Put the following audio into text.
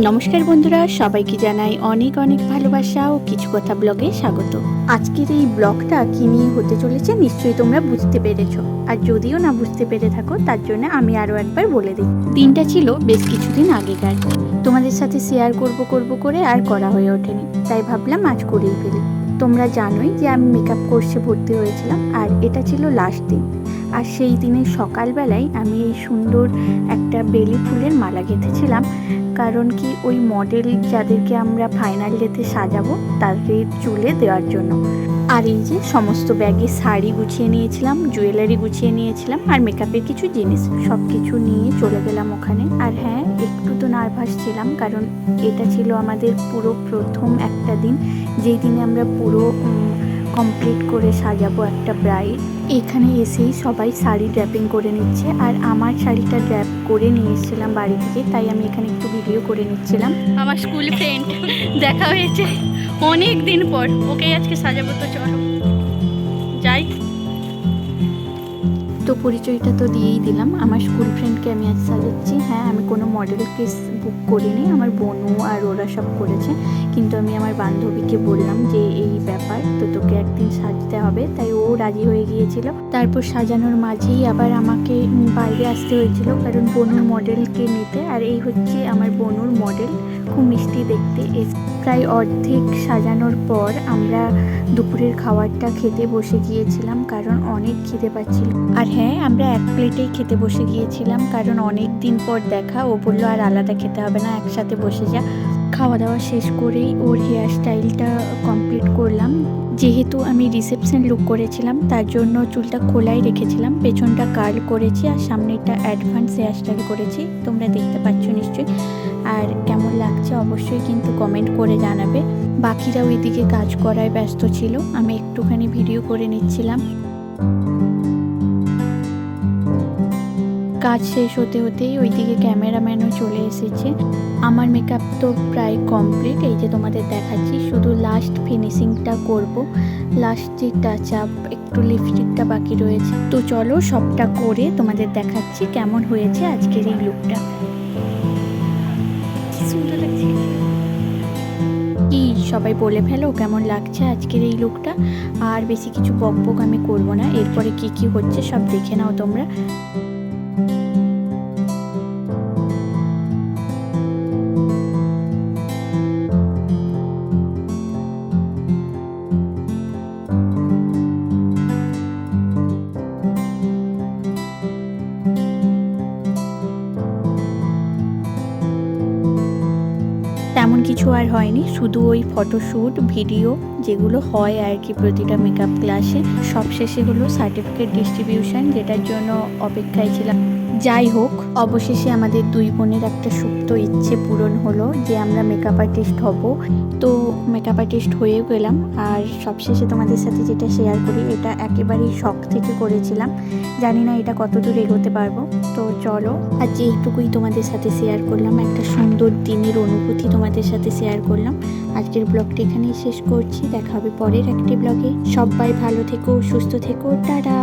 নমস্কার বন্ধুরা, সবাইকে জানাই অনেক অনেক ভালোবাসা ও কিছু কথা ব্লগে স্বাগত। আজকের এই ব্লগটা কি নিয়ে হতে চলেছে নিশ্চয়ই তোমরা বুঝতে পেরেছো, আর যদিও না বুঝতে পেরে থাকো তার জন্য আমি আরও একবার বলে দিই। দিনটা ছিল বেশ কিছুদিন আগেকার, তোমাদের সাথে শেয়ার করব করে আর করা হয়ে ওঠেনি, তাই ভাবলাম আজ করেই ফেলি। তোমরা জানোই যে আমি মেকআপ কোর্সে ভর্তি হয়েছিলাম, আর এটা ছিল লাস্ট দিন। আর সেই দিনের সকালবেলায় আমি এই সুন্দর একটা বেলি ফুলের মালা গেঁথেছিলাম, কারণ কি ওই মডেল যাদেরকে আমরা ফাইনাল ডেতে সাজাবো তাদের চুলে দেওয়ার জন্য। আর এই যে সমস্ত ব্যাগে শাড়ি গুছিয়ে নিয়েছিলাম, জুয়েলারি গুছিয়ে নিয়েছিলাম, আর মেকআপের কিছু জিনিস সব কিছু নিয়ে চলে গেলাম ওখানে। আর হ্যাঁ, একটু তো নার্ভাস ছিলাম, কারণ এটা ছিল আমাদের পুরো প্রথম একটা দিন, যেই দিনে আমরা পুরো কমপ্লিট করে সাজাবো একটা ব্রাইড। এখানে এসেই সবাই শাড়ি ড্র্যাপিং করে নিচ্ছে, আর আমার শাড়িটা ড্র্যাপ করে নিয়ে এসেছিলাম বাড়ি থেকে, তাই আমি এখানে একটু ভিডিও করে নিচ্ছিলাম। আমার স্কুল ফ্রেন্ড দেখা হয়েছে অনেক দিন পর, ওকেই আজকে সাজাবো, তো চলো যাই। তো পরিচয়টা তো দিয়েই দিলাম, আমার স্কুল ফ্রেন্ডকে আমি আজ সাজাচ্ছি। হ্যাঁ, আমি কোনো মডেল কেস বুক করিনি, আমার বোনু আর ওরা সব করেছে, কিন্তু আমি আমার বান্ধবীকে বললাম যে এই ব্যাপার, তো তোকে একদিন সাজতে হবে, তাই ও রাজি হয়ে গিয়েছিল। তারপর সাজানোর মাঝেই আবার আমাকে বাইরে আসতে হয়েছিল, কারণ বনুর মডেলকে নিতে। আর এই হচ্ছে আমার বনুর মডেল, খুব মিষ্টি দেখতে। প্রায় অর্ধেক সাজানোর পর আমরা দুপুরের খাবারটা খেতে বসে গিয়েছিলাম, কারণ অনেক খিদে পাচ্ছিল। আর হ্যাঁ, আমরা এক প্লেটেই খেতে বসে গিয়েছিলাম, কারণ অনেক দিন পর দেখা। ও বললো আর আলাদা খেতে হবে না, একসাথে বসে যা। খাওয়া দাওয়া শেষ করেই ওর হেয়ার স্টাইলটা কমপ্লিট করলাম। যেহেতু আমি রিসেপশন লুক করেছিলাম, তার জন্য চুলটা খোলাই রেখেছিলাম, পেছনটা কার্ল করেছি, আর সামনেটা অ্যাডভান্স হেয়ার স্টাইল করেছি, তোমরা দেখতে পাচ্ছ নিশ্চয়ই। আর কেমন লাগছে অবশ্যই কিন্তু কমেন্ট করে জানাবে। বাকিরা ওইদিকে কাজ করায় ব্যস্ত ছিল, আমি একটুখানি ভিডিও করে নিচ্ছিলাম। কাজ শেষ হতে হতেই ওইদিকে ক্যামেরাম্যানও চলে এসেছে। আমার মেকআপ তো প্রায় কমপ্লিট, এই যে তোমাদের দেখাচ্ছি, শুধু লাস্ট ফিনিশিংটা করব, লাস্ট যে টাচ আপ, একটু লিপস্টিকটা বাকি রয়েছে। তো চলো সবটা করে তোমাদের দেখাচ্ছি কেমন হয়েছে আজকের এই লুকটা। কি সুন্দর লাগছে, কি সবাই বলে ফেলো কেমন লাগছে আজকের এই লুকটা। আর বেশি কিছু বকবক আমি করব না, এরপরে কি কি হচ্ছে সব দেখে নাও তোমরা। তেমন কিছু আর হয়নি, শুধু ওই ফটোশ্যুট ভিডিও যেগুলো হয় আর কি প্রতিটা মেকআপ ক্লাসে। সব শেষে হলো সার্টিফিকেট ডিস্ট্রিবিউশন, যেটার জন্য অপেক্ষায় ছিলাম। যাই হোক, অবশেষে আমাদের দুই বোনের একটা সুপ্ত ইচ্ছে পূরণ হলো যে আমরা মেকআপ আর্টিস্ট হব। তো মেকআপ আর্টিস্ট হয়ে গেলাম। আর সবশেষে তোমাদের সাথে যেটা শেয়ার করি, এটা একেবারেই শখ থেকে করেছিলাম, জানি না এটা কতদূর এগোতে পারবো। তো চলো, আর যেইটুকুই তোমাদের সাথে শেয়ার করলাম, একটা সুন্দর দিনের অনুভূতি তোমাদের সাথে শেয়ার করলাম। আজকের ব্লগটা এখানেই শেষ করছি, দেখা হবে পরের একটি ব্লগে। সবাই ভালো থেকো, সুস্থ থেকো, টাটা।